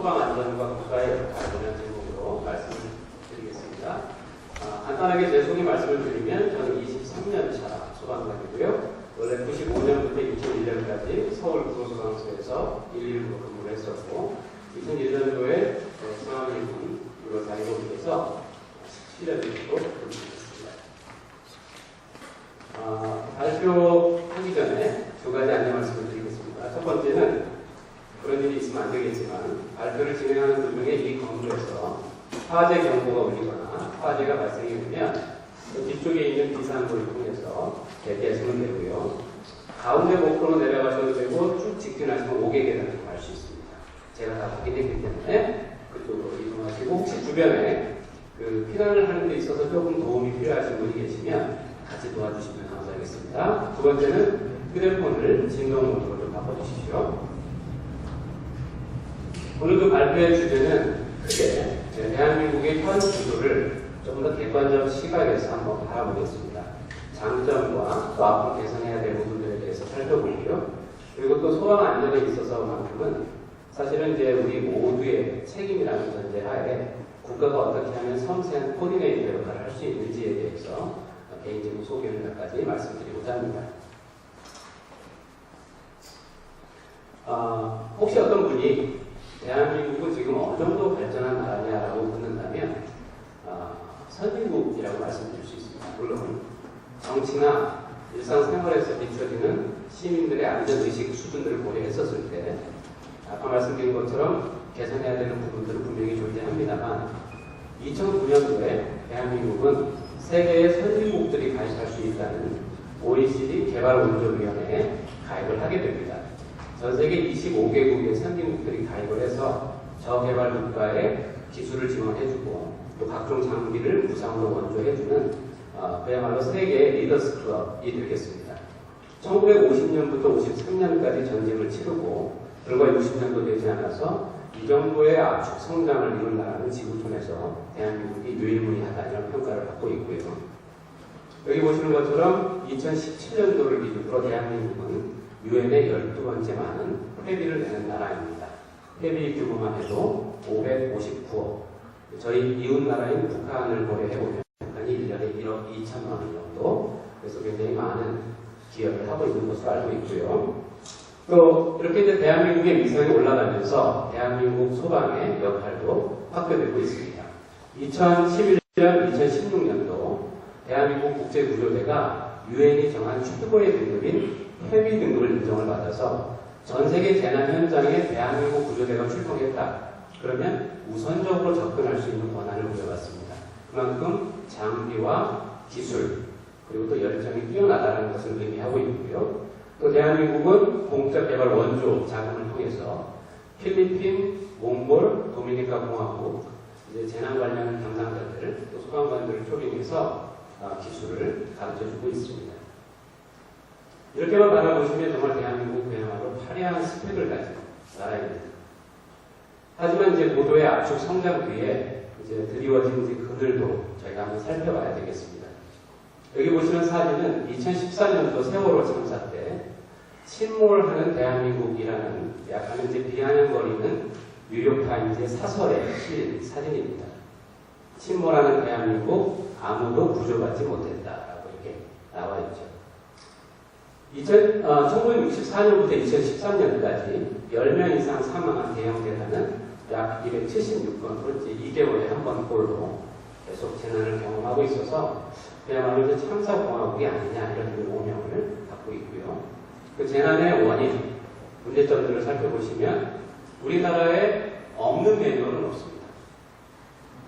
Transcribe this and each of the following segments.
소방 안전과 국가의 역할이라는 제목으로 말씀을 드리겠습니다. 간단하게 제 소개 말씀을 드리면 저는 23년 차 소방관이고요. 원래 95년부터 2001년까지 서울 구로소방서에서 119로 근무를 했었고 2001년도에 중앙일군으로 다니고 있어서 17년 정도 근무했습니다. 발표하기 전에 두 가지 안내 말씀을 드리겠습니다. 첫 번째는 그런 일이 있으면 안 되겠지만 발표를 진행하는 도중에 이 건물에서 화재 경보가 울리거나 화재가 발생이 되면 뒤쪽에 있는 비상구를 통해서 대피하시면 되고요. 가운데 목표로 내려가셔도 되고 쭉 직진하시면 5개 계단을 갈 수 있습니다. 제가 다 확인했기 때문에 그쪽으로 이동하시고 혹시 주변에 피난을 하는 데 있어서 조금 도움이 필요하신 분이 계시면 같이 도와주시면 감사하겠습니다. 두 번째는 휴대폰을 진동 모드로 좀 바꿔주십시오. 오늘 그 발표의 주제는 크게 대한민국의 현 구조를 좀 더 객관적 시각에서 한번 바라보겠습니다. 장점과 또 앞으로 개선해야 될 부분들에 대해서 살펴보고요. 그리고 또 소방 안전에 있어서만큼은 사실은 이제 우리 모두의 책임이라는 전제하에 국가가 어떻게 하면 섬세한 코디네이터 역할을 할 수 있는지에 대해서 개인적인 소견을 몇 가지 말씀드리고자 합니다. 혹시 어떤 분이 대한민국은 지금 어느 정도 발전한 나라냐라고 묻는다면 선진국이라고 말씀드릴 수 있습니다. 물론 정치나 일상생활에서 비춰지는 시민들의 안전의식 수준들을 고려했었을 때 아까 말씀드린 것처럼 개선해야 되는 부분들은 분명히 존재합니다만 2009년도에 대한민국은 세계의 선진국들이 가입할 수 있다는 OECD 개발원조위원회에 가입을 하게 됩니다. 전 세계 25개국의 선진국들이 가입을 해서 저개발 국가에 기술을 지원해주고 또 각종 장비를 무상으로 원조해주는 그야말로 세계의 리더스 클럽이 되겠습니다. 1950년부터 53년까지 전쟁을 치르고 불과 60년도 되지 않아서 이 정도의 압축 성장을 이룬 나라는 지구촌에서 대한민국이 유일무이하다 이런 평가를 받고 있고요. 여기 보시는 것처럼 2017년도를 기준으로 대한민국은 유엔의 12번째 많은 회비를 내는 나라입니다. 회비 규모만 해도 559억. 저희 이웃 나라인 북한을 고려해보면 북한이 1년에 1억 2천만 원 정도, 그래서 굉장히 많은 기여를 하고 있는 것으로 알고 있고요. 또 이렇게 이제 대한민국의 위상이 올라가면서 대한민국 소방의 역할도 확대되고 있습니다. 2011년, 2016년도 대한민국 국제구조대가 유엔이 정한 최고의 등급인 회비 등급을 인정을 받아서 전 세계 재난 현장에 대한민국 구조대가 출동했다. 그러면 우선적으로 접근할 수 있는 권한을 부여받습니다. 그만큼 장비와 기술 그리고 또 열정이 뛰어나다는 것을 의미하고 있고요. 또 대한민국은 공적개발 원조 자금을 통해서 필리핀, 몽골, 도미니카 공화국 이제 재난 관련 담당자들 또 소방관들을 초빙해서 기술을 가르쳐주고 있습니다. 이렇게만 바라보시면 정말 대한민국 그야말로 화려한 스펙을 가진 나라입니다. 하지만 이제 고도의 압축 성장 뒤에 이제 드리워진 이제 그늘도 저희가 한번 살펴봐야 되겠습니다. 여기 보시는 사진은 2014년도 세월호 참사 때 침몰하는 대한민국이라는 약간 이제 비아냥거리는 뉴욕타임즈의 사설에 실린 사진입니다. 침몰하는 대한민국 아무도 구조받지 못했다라고 이렇게 나와 있죠. 1964년부터 2013년까지 10명 이상 사망한 대형 재난은 약 276건으로 2개월에 한 번 꼴로 계속 재난을 경험하고 있어서 그야말로 이제 참사공화국이 아니냐 이런 오명을 갖고 있고요. 그 재난의 원인, 문제점들을 살펴보시면 우리나라에 없는 매뉴얼은 없습니다.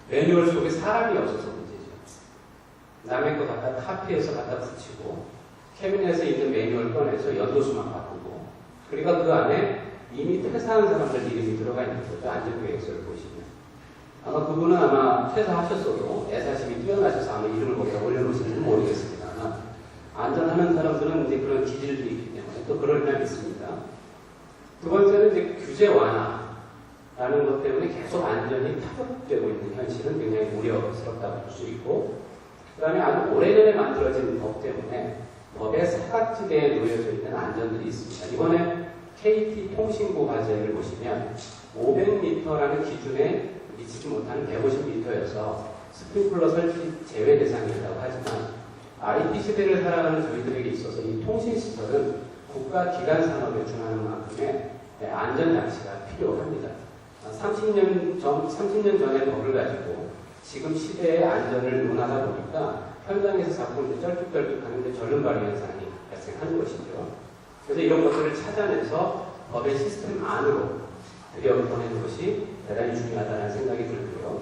매뉴얼 속에 사람이 없어서 문제죠. 남의 거 갖다 카피해서 갖다 붙이고 캐비넷에 있는 매뉴얼 꺼내서 연도수만 바꾸고 그러니까 그 안에 이미 퇴사한 사람들 이름이 들어가 있는 거죠. 안전계획서를 보시면. 아마 그분은 아마 퇴사하셨어도 애사심이 뛰어나셔서 아마 이름을 거기다 올려놓으시는지 모르겠습니다. 아마 안전하는 사람들은 이제 그런 기질도 있기 때문에 또 그럴 면 있습니다. 두 번째는 이제 규제 완화라는 것 때문에 계속 안전이 타격되고 있는 현실은 굉장히 우려스럽다고 볼 수 있고 그 다음에 아주 오래전에 만들어진 법 때문에 법의 사각지대에 놓여져 있는 안전들이 있습니다. 이번에 KT 통신부 화재를 보시면 500m라는 기준에 미치지 못하는 150m여서 스프링클러 설치 제외 대상이라고 하지만 IT 시대를 살아가는 저희들에게 있어서 이 통신시설은 국가 기간 산업에 준하는 만큼의 안전장치가 필요합니다. 30년 전의 법을 가지고 지금 시대의 안전을 논하다 보니까 현장에서 자꾸 이제 쩔뚝쩔뚝하는데 절름발이 현상이 발생하는 것이죠. 그래서 이런 것들을 찾아내서 법의 시스템 안으로 들여보내는 것이 대단히 중요하다는 생각이 들고요.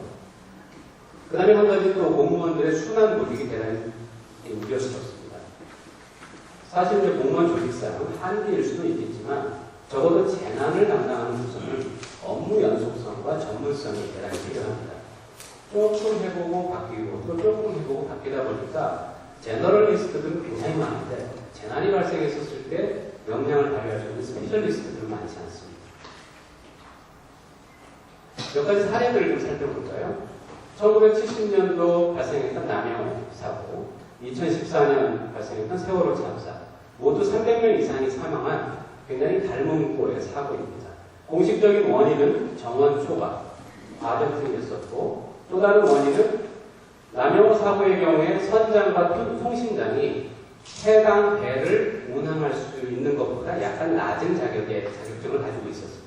그 다음에 한 가지 또 공무원들의 순환 보직이 대단히 우려스럽습니다. 사실 이제 공무원 조직상 한계일 수도 있겠지만 적어도 재난을 담당하는 부서는 업무 연속성과 전문성이 대단히 필요합니다. 조금 해보고 바뀌고 또 조금 해보고 바뀌다 보니까 제너럴리스트들은 굉장히 많은데 재난이 발생했었을 때 역량을 발휘할 수 있는 스페셜리스트들은 많지 않습니다. 몇 가지 사례들을 좀 살펴볼까요? 1970년도 발생했던 남영 사고, 2014년 발생했던 세월호 참사, 모두 300명 이상이 사망한 굉장히 닮은 꼴의 사고입니다. 공식적인 원인은 정원 초과, 과정승이었었고, 또 다른 원인은 남영호 사고의 경우에 선장과 통신장이 해당 배를 운항할 수 있는 것보다 약간 낮은 자격증을 가지고 있었습니다.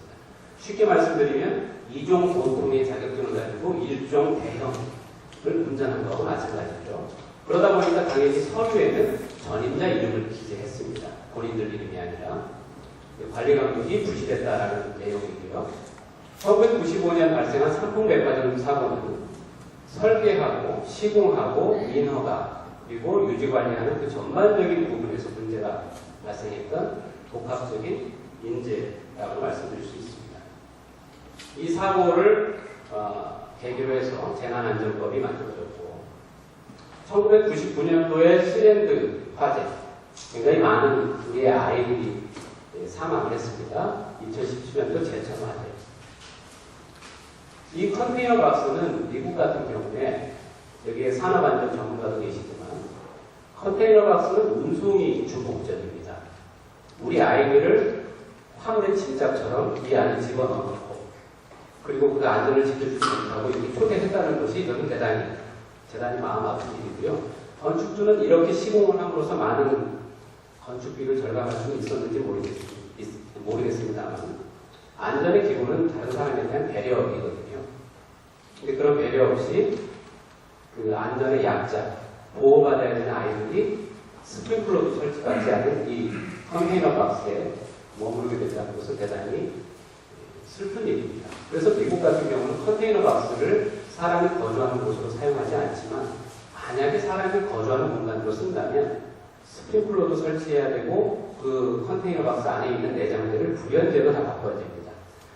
쉽게 말씀드리면 2종 보통의 자격증을 가지고 1종 대형을 운전한 것과 마찬가지죠. 그러다 보니까 당연히 서류에는 전임자 이름을 기재했습니다. 본인들 이름이 아니라 관리감독이 부실했다라는 내용이고요. 1995년 발생한 삼풍백화점 사고는 설계하고 시공하고 인허가 그리고 유지관리하는 그 전반적인 부분에서 문제가 발생했던 복합적인 인재라고 말씀드릴 수 있습니다. 이 사고를 계기로 해서 재난안전법이 만들어졌고 1999년도에 시랜드 화재 굉장히 많은 우리의 아이들이 사망을 했습니다. 2017년도 제천 화재. 이 컨테이너 박스는 미국 같은 경우에 여기에 산업안전 전문가도 계시지만 컨테이너 박스는 운송이 주 목적입니다. 우리 아이들을 화물의 짐짝처럼 이 안에 집어넣고 그리고 그 안전을 지켜주지 못하고 이렇게 초대했다는 것이 저는 대단히 마음 아픈 일이고요. 건축주는 이렇게 시공을 함으로써 많은 건축비를 절감할 수 있었는지 모르겠습니다만 안전의 기본은 다른 사람에 대한 배려이거든요. 근데 그런 배려 없이 그 안전의 약자, 보호받아야 되는 아이들이 스프링클러도 설치하지 않은 이 컨테이너 박스에 머무르게 된다는 것은 대단히 슬픈 일입니다. 그래서 미국 같은 경우는 컨테이너 박스를 사람이 거주하는 곳으로 사용하지 않지만 만약에 사람이 거주하는 공간으로 쓴다면 스프링클러도 설치해야 되고 그 컨테이너 박스 안에 있는 내장재를 불연제로 다 바꿔야 됩니다.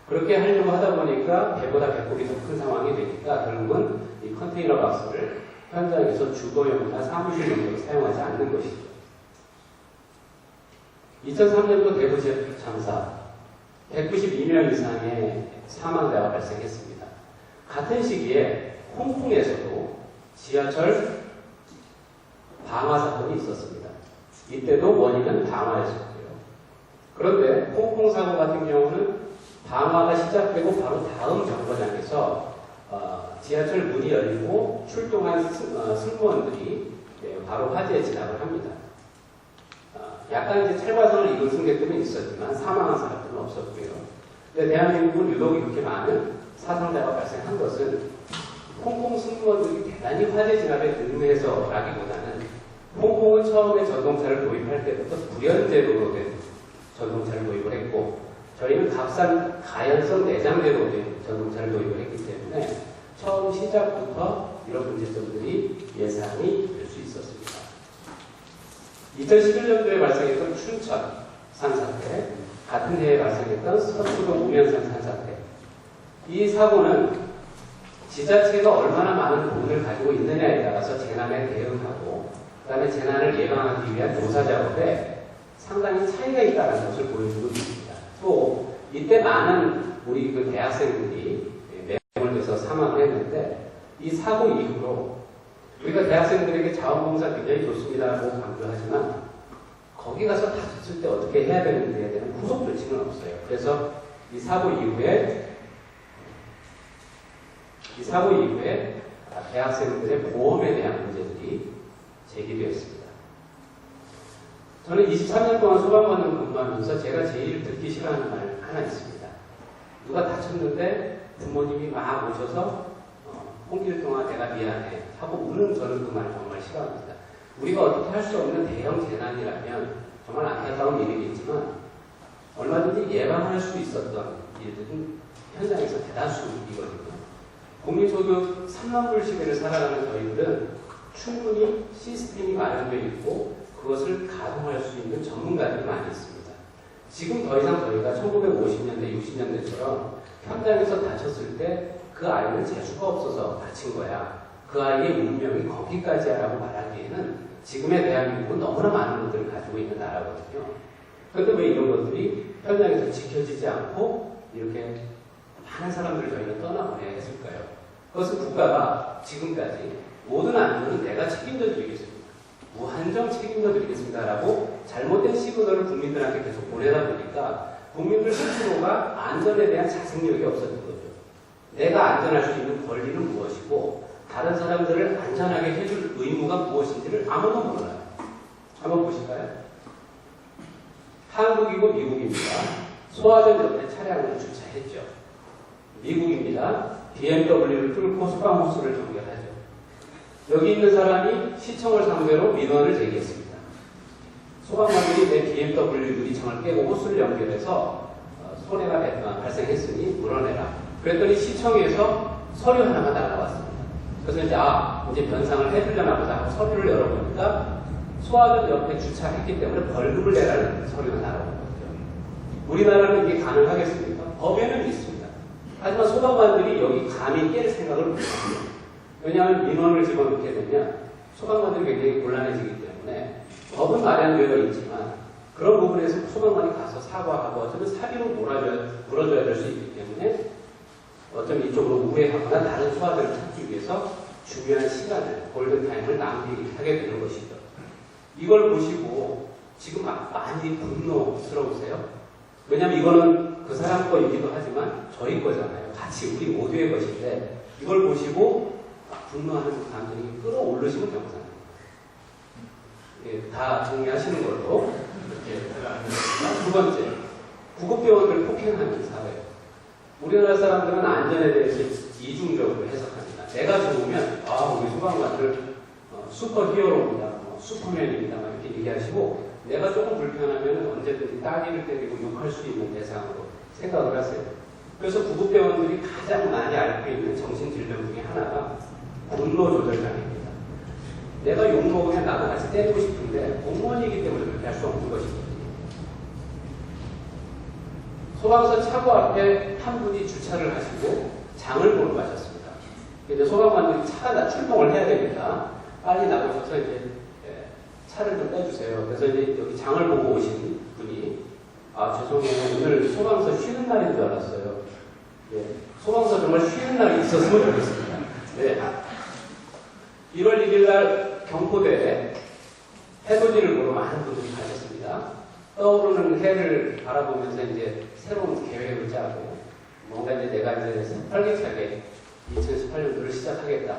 그렇게 하려고 하다 보니까 배보다 배꼽이 더 큰 상황이 되니까 결국은 이 컨테이너 박스를 현장에서 주거용이나 사무실용으로 사용하지 않는 것이죠. 2003년도 대구지역 참사 192명 이상의 사망자가 발생했습니다. 같은 시기에 홍콩에서도 지하철 방화 사건이 있었습니다. 이때도 원인은 방화였었고요. 그런데 홍콩 사고 같은 경우는 방화가 시작되고 바로 다음 정거장에서 지하철 문이 열리고 출동한 승무원들이 바로 화재에 진압을 합니다. 약간 이제 찰과성을 입은 승객들은 있었지만 사망한 사람들은 없었고요. 근데 대한민국은 유독 이렇게 많은 사상자가 발생한 것은 홍콩 승무원들이 대단히 화재 진압에 능해서라기보다는 홍콩은 처음에 전동차를 도입할 때부터 불연제로 된 전동차를 도입을 했고 저희는 값싼 가연성 내장재로 된 전동차를 도입을 했기 때문에 처음 시작부터 이런 문제점들이 예상이 될 수 있었습니다. 2011년도에 발생했던 춘천 산사태, 같은 해에 발생했던 서초동 우면산 산사태. 이 사고는 지자체가 얼마나 많은 돈을 가지고 있느냐에 따라서 재난에 대응하고 그 다음에 재난을 예방하기 위한 조사작업에 상당히 차이가 있다는 것을 보여주고 있습니다. 또 이때 많은 우리 그 대학생들이 매몰돼서 사망을 했는데 이 사고 이후로 우리가 대학생들에게 자원봉사 굉장히 좋습니다라고 강조하지만 거기 가서 다쳤을 때 어떻게 해야 되는지에 대한 후속 조치는 없어요. 그래서 이 사고 이후에 이 사고 이후에 대학생들의 보험에 대한 문제들이 제기되었습니다. 저는 23년 동안 소방관을 근무하면서 제가 제일 듣기 싫어하는 말 하나 있습니다. 누가 다쳤는데 부모님이 막 오셔서 홍길 동안 내가 미안해 하고 우는 저는 그 말 정말 싫어합니다. 우리가 어떻게 할 수 없는 대형 재난이라면 정말 안타까운 일이겠지만 얼마든지 예방할 수 있었던 일들은 현장에서 대다수이거든요. 국민소득 3만 불 시대를 살아가는 저희들은 충분히 시스템이 마련되어 있고 그것을 가동할 수 있는 전문가들이 많이 있습니다. 지금 더 이상 저희가 1950년대, 60년대처럼 현장에서 다쳤을 때 그 아이는 재수가 없어서 다친 거야. 그 아이의 운명이 거기까지야 라고 말하기에는 지금의 대한민국은 너무나 많은 것들을 가지고 있는 나라거든요. 그런데 왜 이런 것들이 현장에서 지켜지지 않고 이렇게 많은 사람들을 저희는 떠나보내야 했을까요? 그것은 국가가 지금까지 모든 안전은 내가 책임져 드리겠습니다. 무한정 책임져 드리겠습니다라고 잘못된 시그널을 국민들한테 계속 보내다 보니까 국민들 스스로가 안전에 대한 자생력이 없어진 거죠. 내가 안전할 수 있는 권리는 무엇이고 다른 사람들을 안전하게 해줄 의무가 무엇인지를 아무도 몰라요. 한번 보실까요? 한국이고 미국입니다. 소화전 옆에 차량을 주차했죠. 미국입니다. BMW를 뚫고 소방호수를 연결하죠. 여기 있는 사람이 시청을 상대로 민원을 제기했습니다. 소방관들이 내 BMW 유리창을 깨고 호수를 연결해서 손해가 발생했으니 물어내라. 그랬더니 시청에서 서류 하나가 날아왔습니다. 그래서 이제 변상을 해주려나 보다 하고 서류를 열어보니까 소화전 옆에 주차했기 때문에 벌금을 내라는 서류가 날아온 거죠. 우리나라는 이게 가능하겠습니까? 법에는 있습니다. 하지만 소방관들이 여기 감히 깰 생각을 못합니다. 왜냐하면 민원을 집어넣게 되면 소방관들이 굉장히 곤란해지기 때문에 법은 마련되어 있지만 그런 부분에서 소방관이 가서 사과하고 어쩌면 사비로 물어줘야 될 수 있기 때문에 어쩌면 이쪽으로 우회하거나 다른 소화들을 찾기 위해서 중요한 시간을, 골든타임을 낭비하게 되는 것이죠. 이걸 보시고 지금 많이 분노스러우세요? 왜냐하면 이거는 그 사람 거이기도 하지만 저희 거잖아요. 같이 우리 모두의 것인데 이걸 보시고 분노하는 감정이 끌어오르시면 정상입니다. 예, 다 정리하시는 걸로 이렇게 두 번째, 구급대원들 폭행하는 사회. 우리나라 사람들은 안전에 대해서 이중적으로 해석합니다. 내가 좋으면 우리 소방관들 슈퍼히어로입니다, 슈퍼맨입니다 이렇게 얘기하시고 내가 조금 불편하면 언제든지 따귀를 때리고 욕할 수 있는 대상으로 생각을 하세요. 그래서 구급대원들이 가장 많이 앓고 있는 정신질병 중에 하나가 분노조절장애입니다. 내가 욕먹으면 나도 같이 때리고 싶은데 공무원이기 때문에 그렇게 할 수 없는 것이거든요. 소방서 차고 앞에 한 분이 주차를 하시고 장을 보러 가셨습니다. 이제 소방관들이 차가 출동을 해야 되니까 빨리 나오셔서 이제 차를 좀 빼주세요. 그래서 이제 여기 장을 보고 오신 분이 죄송해요. 오늘 소방서 쉬는 날인 줄 알았어요. 네, 소방서 정말 쉬는 날이 있었으면 좋겠습니다. 네. 1월 1일 날 경포대에 해돋이를 보러 많은 분들이 가셨습니다. 떠오르는 해를 바라보면서 이제 새로운 계획을 짜고 뭔가 이제 내가 이제 활기차게 2018년도를 시작하겠다.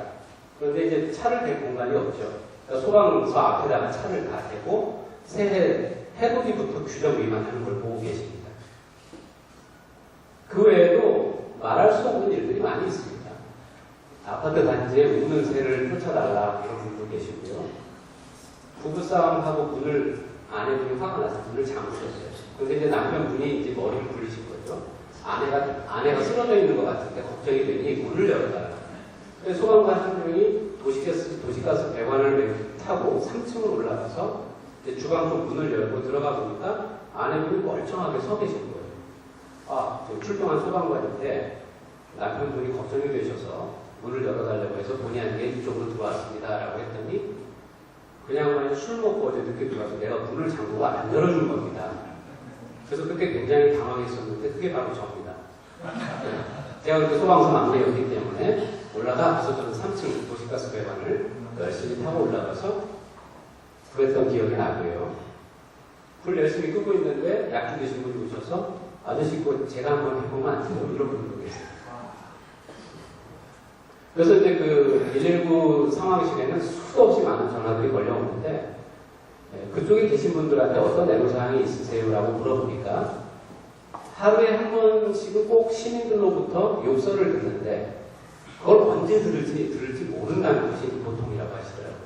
그런데 이제 차를 댈 공간이 없죠. 그러니까 소방서 앞에다가 차를 다 대고 새해 해돋이부터 규정 위반하는 걸 보고 계십니다. 그 외에도 말할 수 없는 일들이 많이 있습니다. 아파트 단지에 우는 새를 쫓아달라 이런 분도 계시고요. 부부싸움하고 문을 아내분이 화가 나서 문을 잠그셨어요. 근데 이제 남편분이 이제 머리를 굴리신 거죠. 아내가 쓰러져 있는 것 같은데 걱정이 되니 문을 열어달라. 그래서 소방관 한 명이 도시가스 배관을 타고 3층으로 올라가서 이제 주방 쪽 문을 열고 들어가 보니까 아내분이 멀쩡하게 서 계신 거예요. 지금 출동한 소방관인데 남편분이 걱정이 되셔서 문을 열어달라고 해서 본의 아니게 이쪽으로 들어왔습니다. 라고 했더니 그냥 술 먹고 어제 늦게 들어와서 내가 문을 잠그고 안 열어준 겁니다. 그래서 그때 굉장히 당황했었는데 그게 바로 저입니다. 제가 그때 소방서 막내였기 때문에 올라가서 저는 3층 도시가스 배관을 열심히 타고 올라가서 그랬던 기억이 나고요. 불 열심히 끄고 있는데 약주 되신 분이 오셔서 아저씨 거 제가 한번 해보면 안 돼요? 이런 분도 계세요. 그래서 이제 그 119 상황실에는 수도 없이 많은 전화들이 걸려오는데 그쪽에 계신 분들한테 어떤 애로사항이 있으세요라고 물어보니까 하루에 한 번씩은 꼭 시민들로부터 욕설을 듣는데 그걸 언제 들을지 모른다는 것이 보통이라고 하시더라고요.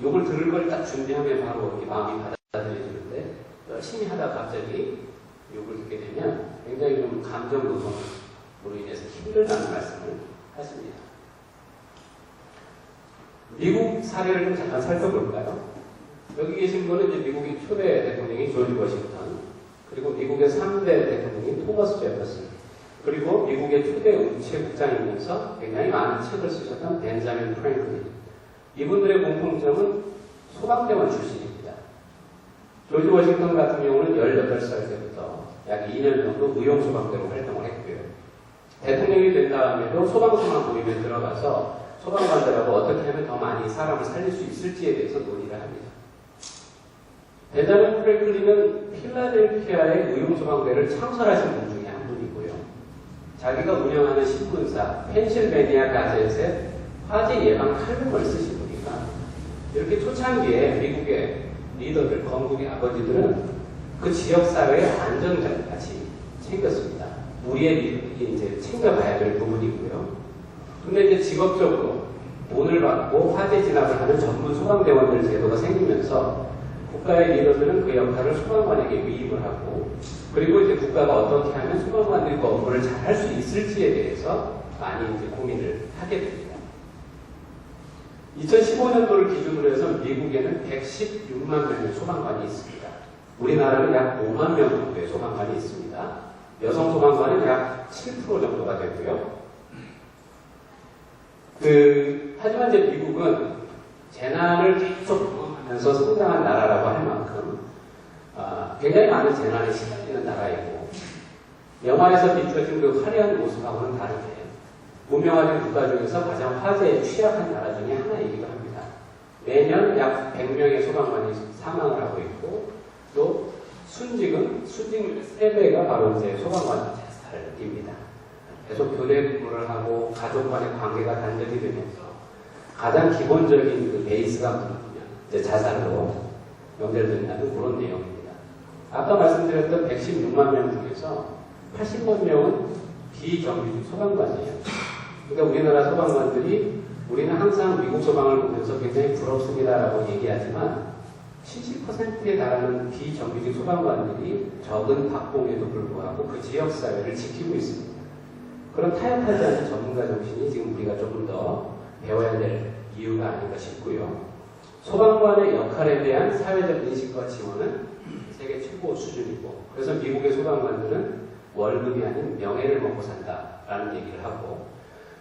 욕을 들을 걸 딱 준비하면 바로 이렇게 마음이 받아들여지는데 열심히 하다가 갑자기 욕을 듣게 되면 굉장히 좀 감정 노동으로 인해서 힘들다는 말씀을 하십니다. 미국 사례를 좀 잠깐 살펴볼까요? 여기 계신 분은 이제 미국의 초대 대통령이 조지 워싱턴, 그리고 미국의 3대 대통령이 토머스 제퍼슨, 그리고 미국의 초대 우체국장이면서 굉장히 많은 책을 쓰셨던 벤자민 프랭클린. 이분들의 공통점은 소방대원 출신입니다. 조지 워싱턴 같은 경우는 18살 때부터 약 2년 정도 의용소방대로 활동을 했고요. 대통령이 된 다음에도 소방소방 모임에 들어가서 소방관들하고 어떻게 하면 더 많이 사람을 살릴 수 있을지에 대해서 논의를 합니다. 벤자민 프랭클린은 필라델피아의 의용소방대를 창설하신 분 중에 한 분이고요. 자기가 운영하는 신문사 펜실베니아 가젯에 화재 예방 칼럼을 쓰신 분이니까 이렇게 초창기에 미국의 리더들, 건국의 아버지들은 그 지역사회의 안전을 같이 챙겼습니다. 우리의 미국이 이제 챙겨가야 될 부분이고요. 근데 이제 직업적으로 돈을 받고 화재 진압을 하는 전문 소방대원들 제도가 생기면서 국가의 리더들은 그 역할을 소방관에게 위임을 하고, 그리고 이제 국가가 어떻게 하면 소방관들이 그 업무를 잘 할 수 있을지에 대해서 많이 이제 고민을 하게 됩니다. 2015년도를 기준으로 해서 미국에는 116만 명의 소방관이 있습니다. 우리나라는 약 5만 명 정도의 소방관이 있습니다. 여성 소방관은 약 7% 정도가 되고요. 하지만 이제 미국은 재난을 계속 경험하면서 성장한 나라라고 할 만큼 굉장히 많은 재난에 시달리는 나라이고, 영화에서 비춰진 그 화려한 모습하고는 다르게 문명화된 국가 중에서 가장 화재에 취약한 나라 중에 하나이기도 합니다. 매년 약 100명의 소방관이 사망을 하고 있고, 또 순직률의 3배가 바로 이제 소방관 자살입니다. 계속 교대 근무를 하고 가족 간의 관계가 단절이 되면서 가장 기본적인 그 베이스가 무너지면 이제 자살로 연결된다는 그런 내용입니다. 아까 말씀드렸던 116만 명 중에서 80만 명은 비정규직 소방관이에요. 그러니까 우리나라 소방관들이 우리는 항상 미국 소방을 보면서 굉장히 부럽습니다라고 얘기하지만 70%에 달하는 비정규직 소방관들이 적은 박봉에도 불구하고 그 지역사회를 지키고 있습니다. 그런 타협하지 않는 전문가 정신이 지금 우리가 조금 더 배워야 될 이유가 아닌가 싶고요. 소방관의 역할에 대한 사회적 인식과 지원은 세계 최고 수준이고, 그래서 미국의 소방관들은 월급이 아닌 명예를 먹고 산다라는 얘기를 하고,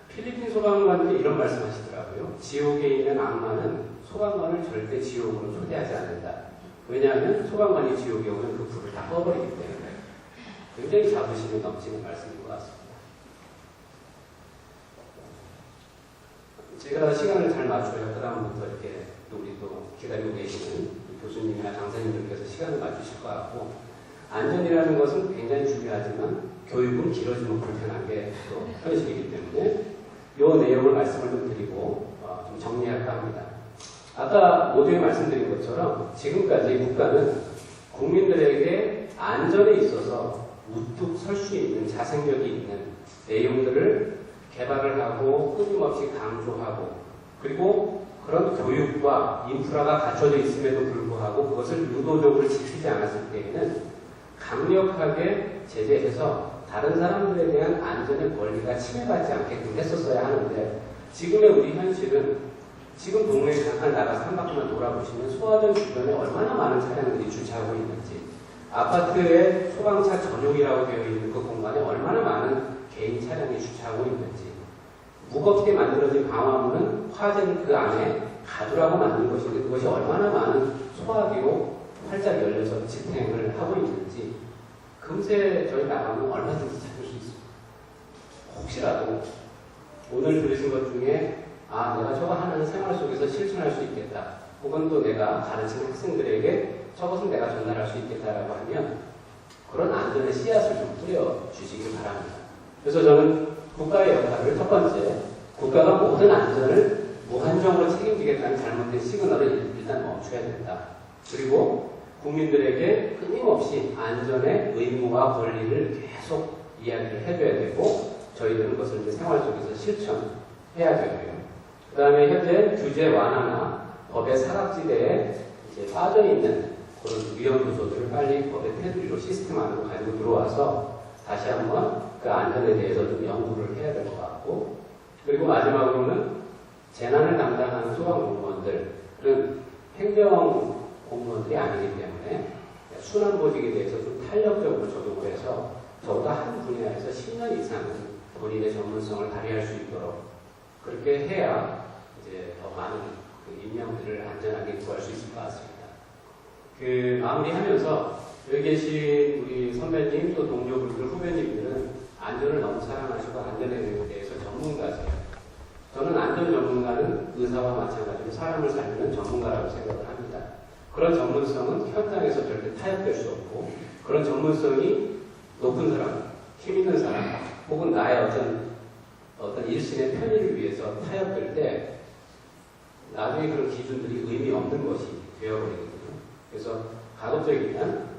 필리핀 소방관들이 이런 말씀 하시더라고요. 지옥에 있는 악마는 소방관을 절대 지옥으로 초대하지 않는다. 왜냐하면 소방관이 지옥에 오면 그 불을 다 꺼버리기 때문에. 굉장히 자부심이 넘치는 말씀인 것 같습니다. 제가 시간을 잘 맞춰야 그다음부터 이렇게 우리 또 기다리고 계시는 교수님이나 장사님들께서 시간을 맞추실 것 같고, 안전이라는 것은 굉장히 중요하지만 교육은 길어지면 불편한 게 또 현실이기 때문에 이 내용을 말씀을 좀 드리고 좀 정리할까 합니다. 아까 모두에 말씀드린 것처럼 지금까지 국가는 국민들에게 안전에 있어서 우뚝 설 수 있는 자생력이 있는 내용들을 개발을 하고 끊임없이 강조하고, 그리고 그런 교육과 인프라가 갖춰져 있음에도 불구하고 그것을 유도적으로 지키지 않았을 때에는 강력하게 제재해서 다른 사람들에 대한 안전의 권리가 침해받지 않게끔 했었어야 하는데, 지금의 우리 현실은 지금 동네에 잠깐 나가서 한 바퀴만 돌아보시면 소화전 주변에 얼마나 많은 차량들이 주차하고 있는지, 아파트에 소방차 전용이라고 되어 있는 그 공간에 얼마나 많은 개인 차량이 주차하고 있는지, 무겁게 만들어진 방화문은 화재를 그 안에 가두라고 만든 것인데 그것이 얼마나 많은 소화기로 활짝 열려서 집행을 하고 있는지 금세 저희 나가면 얼마든지 찾을 수 있습니다. 혹시라도 오늘 들으신 것 중에 내가 저거 하나는 생활 속에서 실천할 수 있겠다, 혹은 또 내가 가르치는 학생들에게 저것은 내가 전달할 수 있겠다라고 하면 그런 안전의 씨앗을 좀 뿌려주시길 바랍니다. 그래서 저는 국가의 역할을 첫 번째 국가가 모든 안전을 무한정으로 책임지겠다는 잘못된 시그널을 일단 멈춰야 된다. 그리고 국민들에게 끊임없이 안전의 의무와 권리를 계속 이야기를 해줘야 되고 저희들은 그것을 이제 생활 속에서 실천해야 되고요. 그 다음에 현재 규제 완화나 법의 사각지대에 이제 빠져있는 그런 위험 요소들을 빨리 법의 테두리로 시스템 안으로 가지고 들어와서 다시 한번 그 안전에 대해서 좀 연구를 해야 될 것 같고, 그리고 마지막으로는 재난을 담당하는 소방공무원들은 행정 공무원들이 아니기 때문에 순환보직에 대해서 좀 탄력적으로 적용을 해서 적어도 한 분야에서 10년 이상은 본인의 전문성을 발휘할 수 있도록 그렇게 해야 이제 더 많은 그 인명들을 안전하게 구할 수 있을 것 같습니다. 그 마무리하면서 여기 계신 우리 선배님 또 동료분들 후배님들은 안전을 너무 사랑하시고 안전에 대해서 전문가세요. 저는 안전 전문가는 의사와 마찬가지로 사람을 살리는 전문가라고 생각을 합니다. 그런 전문성은 현장에서 절대 타협될 수 없고, 그런 전문성이 높은 사람, 힘 있는 사람, 혹은 나의 어떤 일신의 편의를 위해서 타협될 때 나중에 그런 기준들이 의미 없는 것이 되어버리거든요. 그래서 가급적이면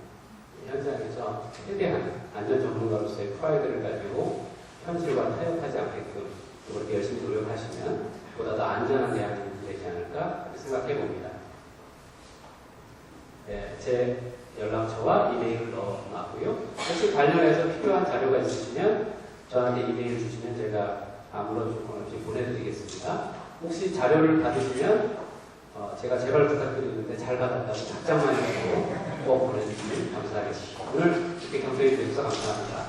현장에서 최대한 안전 전문가로서의 프라이드를 가지고 현실과 타협하지 않게끔 그렇게 열심히 노력하시면 보다 더 안전한 대한민국이 되지 않을까 생각해 봅니다. 네, 제 연락처와 이메일을 넣어놨고요. 혹시 관련해서 필요한 자료가 있으시면 저한테 이메일 주시면 제가 아무런 조건 없이 보내드리겠습니다. 혹시 자료를 받으시면 제가 제발 부탁드리는데 잘 받았다고 답장만 해서 꼭 보내주시면 감사하겠습니다. 오늘 이렇게 경청해 주셔서 감사합니다.